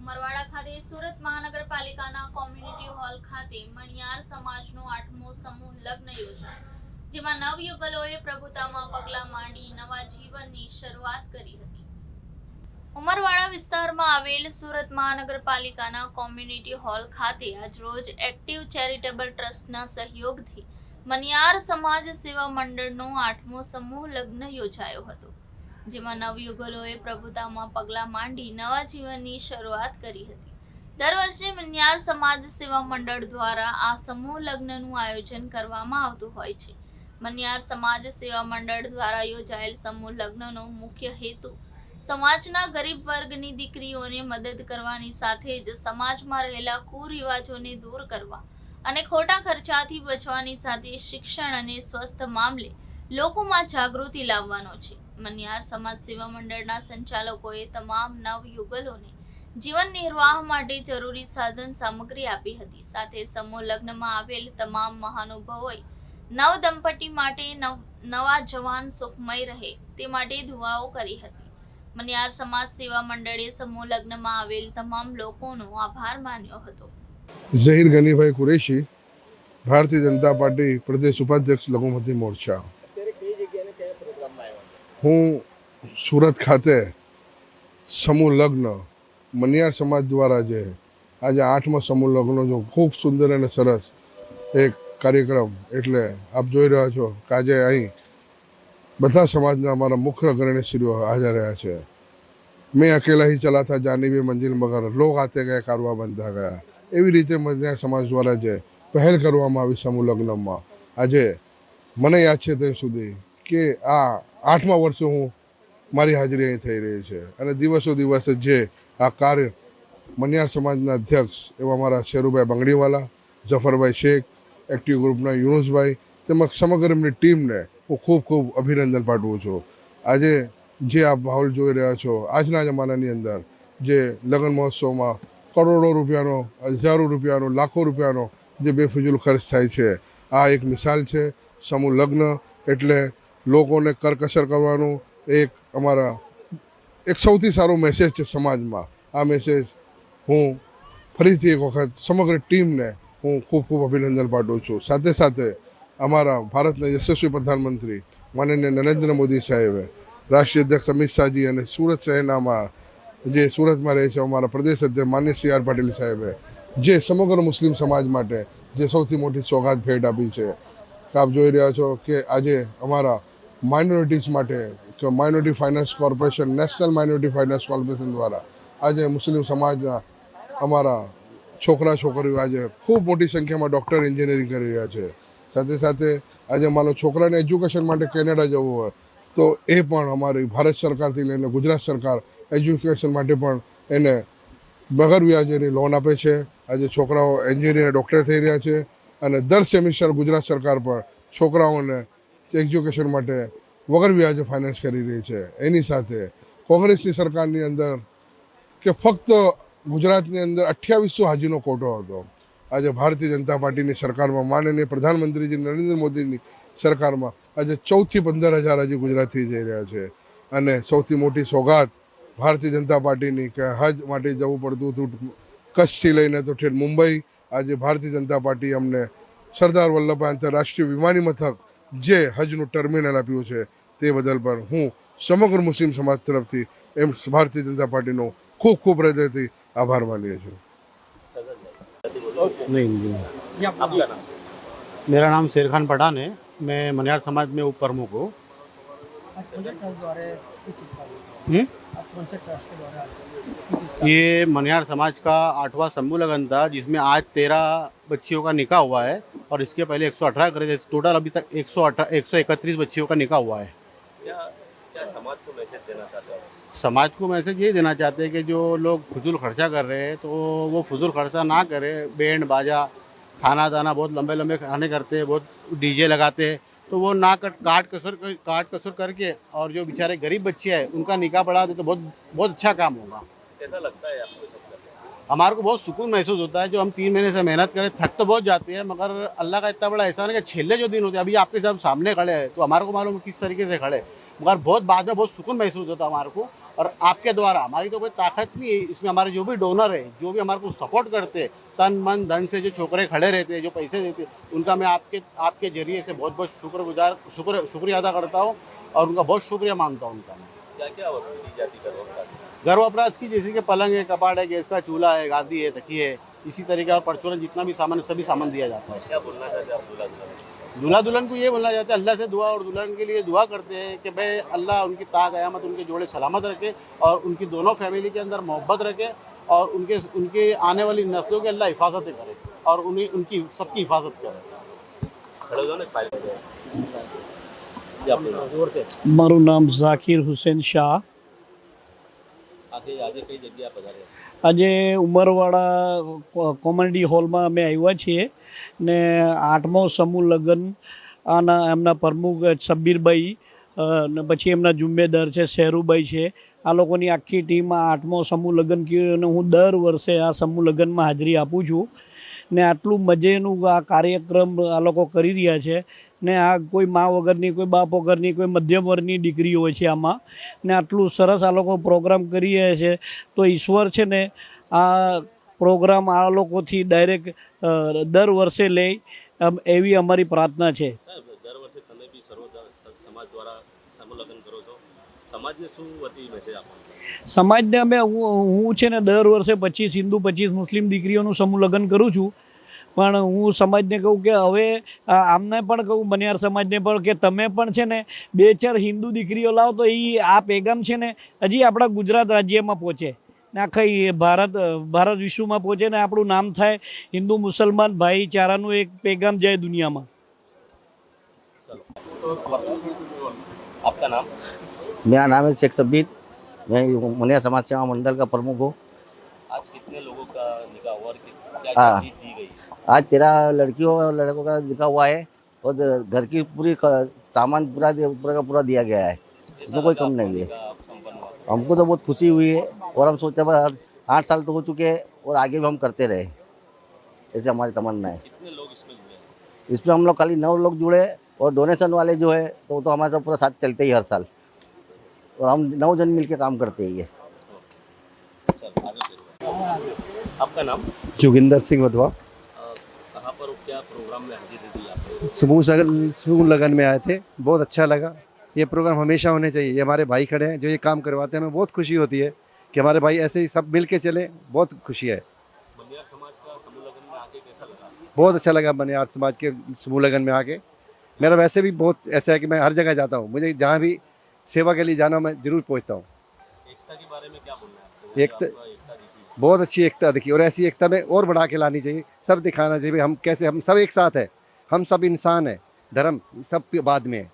ઉમરવાડા ખાતે સુરત મહાનગરપાલિકાના community hall ખાતે મણિયાર સમાજનો 8મો સમૂહ લગ્ન યોજાયો, જેમાં નવયુગલોએ પ્રભુતામાં પગલાં માંડી નવા જીવનની શરૂઆત કરી હતી। ઉમરવાડા વિસ્તારમાં આવેલ સુરત મહાનગરપાલિકાના કોમ્યુનિટી હોલ ખાતે આજરોજ એક્ટિવ ચેરિટેબલ ટ્રસ્ટના સહયોગથી મણિયાર સમાજ સેવા મંડળનો 8મો સમૂહ લગ્ન યોજાયો હતો, જેમાં નવયુગલોએ પ્રભુતામાં પગલાં માંડી નવા જીવનની શરૂઆત કરી હતી। દર વર્ષે મણિયાર સમાજ સેવા મંડળ દ્વારા આ સમૂહ લગ્નનું આયોજન કરવામાં આવતું હોય છે। મણિયાર સમાજ સેવા મંડળ દ્વારા યોજાયેલ સમૂહ લગ્નનો મુખ્ય હેતુ સમાજના ગરીબ વર્ગની દીકરીઓને મદદ કરવાની સાથે જ સમાજમાં રહેલા કુરિવાજોને દૂર કરવા અને ખોટા ખર્ચાથી બચવાની સાથે શિક્ષણ અને સ્વસ્થ મામલે લોકોમાં જાગૃતિ લાવવાનો છે। મણિયાર સમાજ સેવા મંડળના સંચાલકોએ તમામ નવયુગલોને જીવન નિર્વાહ માટે જરૂરી સાધન સામગ્રી આપી હતી। સાથે સમૂહ લગ્નમાં આવેલ તમામ મહાનુભાવોએ નવ દંપતી માટે નવા જવાન સુખમય રહે તે માટે દુઆઓ કરી હતી। મણિયાર સમાજ સેવા મંડળે સમૂહ લગ્નમાં આવેલ તમામ લોકોનો આભાર માન્યો હતો। ઝહીર ગનીભાઈ કુરેશી, ભારતીય જનતા પાર્ટી પ્રદેશ ઉપાધ્યક્ષ લઘુમતી મોરચા। હું સુરત ખાતે સમૂહ લગ્ન મણિયાર સમાજ દ્વારા જે આજે 8મા સમૂહ લગ્નનો જો ખૂબ સુંદર અને સરસ એક કાર્યક્રમ, એટલે આપ જોઈ રહ્યા છો કે આજે અહીં બધા સમાજના અમારા મુખ્ય અગ્રણીશ્રીઓ હાજર રહ્યા છે। મેં અકેલા ही चला था जाने भी मंजिल मगर लोग आते गए कारवा बनता गया। એવી રીતે મણિયાર સમાજ દ્વારા જે પહેલ કરવામાં આવી સમૂહ લગ્નમાં આજે મને યાદ છે ત્યાં સુધી કે આ 8મા વર્ષે હું મારી હાજરી અહીં થઈ રહી છે અને દિવસો દિવસે જે આ કાર્ય મણિયાર સમાજના અધ્યક્ષ એવા મારા શેરુભાઈ બંગડીવાલા, જફરભાઈ શેખ, એક્ટિવ ગ્રુપના યુનુસભાઈ તેમજ સમગ્ર એમની ટીમને હું ખૂબ ખૂબ અભિનંદન પાઠવું છું। આજે જે આપ માહોલ જોઈ રહ્યા છો આજના જમાનાની અંદર જે લગ્ન મહોત્સવમાં કરોડો રૂપિયાનો, હજારો રૂપિયાનો, લાખો રૂપિયાનો જે બેફિજૂલ ખર્ચ થાય છે, આ એક મિસાલ છે। સમૂહ લગ્ન એટલે લોકોને કરકસર કરવાનું અમારા એક સૌથી સારો મેસેજ છે સમાજમાં। આ મેસેજ હું ફરીથી એક વખત સમગ્ર ટીમને હું ખૂબ ખૂબ અભિનંદન પાઠવું છું। સાથે સાથે અમારા ભારતના યશસ્વી પ્રધાનમંત્રી માનનીય નરેન્દ્ર મોદી સાહેબે, રાષ્ટ્રીય અધ્યક્ષ અમિત શાહજી અને સુરત શહેરના જે સુરતમાં રહે છે અમારા પ્રદેશ અધ્યક્ષ માનનીય સી આર પાટીલ સાહેબે જે સમગ્ર મુસ્લિમ સમાજ માટે જે સૌથી મોટી સોગાદ ભેટ આપી છે। આપ જોઈ રહ્યા છો કે આજે અમારા માઇનોરિટીઝ માટે કે minority finance corporation, national minority finance corporation દ્વારા આજે મુસ્લિમ સમાજના અમારા છોકરા છોકરીઓ આજે ખૂબ મોટી સંખ્યામાં ડૉક્ટર એન્જિનિયરિંગ કરી રહ્યા છે। સાથે સાથે આજે મારો છોકરાને એજ્યુકેશન માટે કેનેડા જવું હોય તો એ પણ અમારી ભારત સરકારથી લઈને ગુજરાત સરકાર એજ્યુકેશન માટે પણ એને વગર વ્યાજેની લોન આપે છે। આજે છોકરાઓ એન્જિનિયર, ડૉક્ટર થઈ રહ્યા છે અને દર સેમિસ્ટર ગુજરાત સરકાર પણ છોકરાઓને એજ્યુકેશન માટે વગર વ્યાજે ફાઇનાન્સ કરી રહી છે। એની સાથે કોંગ્રેસની સરકારની અંદર કે ફક્ત ગુજરાતની અંદર 2800 હાજીનો કોટો હતો। આજે ભારતીય જનતા પાર્ટીની સરકારમાં માનનીય પ્રધાનમંત્રીજી નરેન્દ્ર મોદીની સરકારમાં આજે 14 થી 15 હજાર હાજી ગુજરાતથી જઈ રહ્યા છે અને સૌથી મોટી સોગાત ભારતીય જનતા પાર્ટીની કે હજ માટે જવું પડતું હતું કચ્છથી લઈને તો ઠેઠ મુંબઈ, આજે ભારતીય જનતા પાર્ટી અમને સરદાર વલ્લભભાઈ આંતરરાષ્ટ્રીય વિમાની મથક જે હજનું ટર્મિનલ આપ્યું છે તે બદલ પણ હું સમગ્ર મુસ્લિમ સમાજ તરફથી ભારતીય જનતા પાર્ટીનો ખૂબ ખૂબ હૃદયથી આભાર માનીએ છીએ। मेरा नाम शेर खान पठान है। मैं मनियार समाज में उप प्रमुख हूँ। ये मनियार समाज का 8वां समूह लगन था जिसमें आज 13 बच्चियों का निकाह हुआ है और इसके पहले 118 करे थे। टोटल अभी तक 131 बच्चियों का निकाह हुआ है। क्या समाज को मैसेज देना चाहते हो? समाज को मैसेज ये देना चाहते हैं कि जो लोग फजूल खर्चा कर रहे हैं तो वो फजूल खर्चा ना करें। बैंड बाजा, खाना दाना बहुत लंबे लंबे खाने करते हैं, बहुत डीजे लगाते हैं, तो वो ना काट कसर करके और जो बेचारे गरीब बच्चे हैं उनका निकाह पढ़ा दे तो बहुत बहुत अच्छा काम होगा। कैसा लगता है आपको सब करके? हमारे को बहुत सुकून महसूस होता है। जो हम 3 महीने से मेहनत करें, थक तो बहुत जाते हैं, मगर अल्लाह का इतना बड़ा एहसान है कि छेले जो दिन होते हैं, अभी आपके सब सामने खड़े हैं तो हमारे को मालूम किस तरीके से खड़े, मगर बहुत बाद में बहुत सुकून महसूस होता है हमारे को और आपके द्वारा, हमारी तो कोई ताकत नहीं है इसमें, हमारे जो भी डोनर है, जो भी हमारे को सपोर्ट करते हैं, तन मन धन से जो छोकरे खड़े रहते हैं, जो पैसे देते हैं, उनका मैं आपके जरिए से बहुत बहुत शुक्रिया अदा करता हूँ और उनका बहुत शुक्रिया मानता हूँ उनका। क्या क्या वस्तु दी जाती है गर्भवती? घर वपराश की जैसे कि पलंग है, कपाट है, गैस का चूल्हा है, गादी है, तकिए है, इसी तरीके और परचून जितना भी सामान है, सभी सामान दिया जाता है। क्या बोलना चाहते हैं आप दूल्हा दुल्हन? दूल्हा दुल्हन को ये बोलना चाहते हैं, अल्लाह से दुआ, और दुल्हन के लिए दुआ करते हैं कि भाई अल्लाह उनकी क़यामत उनके जोड़े सलामत रखे और उनकी दोनों फैमिली के अंदर मोहब्बत रखे और उनके आने वाली नस्लों की अल्लाह हिफाजत करे और उनकी सबकी हिफाजत करे। खड़े हो जाओ ना, फाइल हो जाए। जी, आपનું નામ? મારું નામ ઝાકીર હુસેન શાહ। આજે કઈ જગ્યા પધાર્યા? આજે ઉમરવાડા કોમેડી હોલમાં અમે આવ્યા છીએ ને 8મો સમૂહ લગ્ન એમના પ્રમુખ સબ્બીરભાઈ ને પછી એમના જુમ્મેદાર છે શેરુભાઈ છે, આ લોકોની આખી ટીમ આ 8મો સમૂહ લગ્ન કર્યું અને હું દર વર્ષે આ સમૂહ લગ્નમાં હાજરી આપું છું ને આટલું મજેનું આ કાર્યક્રમ આ લોકો કરી રહ્યા છે ને આ કોઈ મા વગરની, કોઈ બાપ વગરની, કોઈ મધ્યમ વર્ગની દીકરી હોય છે આમાં ને આટલું સરસ આ લોકો પ્રોગ્રામ કરી રહ્યા છે, તો ઈશ્વર છે ને આ પ્રોગ્રામ આ લોકોથી ડાયરેક્ટ દર વર્ષે લે એવી અમારી પ્રાર્થના છે। સાહેબ, દર વર્ષે તમે બી સમાજ દ્વારા સમૂહ લગ્ન કરો છો, સમાજને શું વતી મેસેજ આપો? સમાજને હું છે ને દર વર્ષે 25 હિન્દુ 25 મુસ્લિમ દીકરીઓનું સમૂહ લગ્ન કરું છું, પણ હું સમાજને કહું કે હવે આમને પણ કહું, મનિયાર સમાજને પણ, કે તમે પણ છે ને 2-4 હિન્દુ દીકરીઓ લાવો તો એ આ પેગામ છે ને હજી આપણા ગુજરાત રાજ્યમાં પહોંચે ને આખા ભારત વિશ્વમાં પહોંચે ને આપણું નામ થાય, હિન્દુ મુસલમાન ભાઈચારાનું એક પેગામ જાય દુનિયામાં। आपका नाम? मेरा नाम है शेख सब्बीर, मैं मुनिया समाज सेवा मंडल का प्रमुख हूँ। आज कितने लोगों का निकाह हुआ और क्या चीज दी गई? आज 13 लड़कियों और लड़कों का निकाह हुआ है और घर की पूरी सामान पूरा का पूरा दिया गया है, इसमें कोई कम नहीं है। हमको तो बहुत खुशी हुई है और हम सोचते हैं 8 साल तो हो चुके हैं और आगे भी हम करते रहे, ऐसे हमारी तमन्ना है। कितने लोग इसमें जुड़े? इसमें हम लोग खाली 9 लोग जुड़े और डोनेशन वाले जो है तो हमारे साथ पूरा साथ चलते ही हर साल, और हम 9 जन मिलके काम करते हैं ये। आपका नाम? जोगिंदर सिंह वधवा। कहाँ पर क्या प्रोग्राम में हाजिर दी आप? समूह लगन में आए थे, बहुत अच्छा लगा। ये प्रोग्राम हमेशा होने चाहिए। ये हमारे भाई खड़े हैं जो ये काम करवाते हैं, हमें बहुत खुशी होती है कि हमारे भाई ऐसे ही सब मिल के चले, बहुत खुशी है। बनियार समाज का समूह लगन में आके कैसा लगा? बहुत अच्छा लगा बनियार समाज के समूह लगन में आके। मेरा वैसे भी बहुत ऐसा है कि मैं हर जगह जाता हूँ, मुझे जहाँ भी सेवा के लिए जाना मैं जरूर पहुँचता हूँ। एकता के बारे में क्या बोलना है आपको? एकता एकता दिखी। बहुत अच्छी एकता दिखी और ऐसी एकता में और बढ़ा के लानी चाहिए, सब दिखाना चाहिए हम कैसे, हम सब एक साथ है, हम सब इंसान हैं, धर्म सब बाद में है।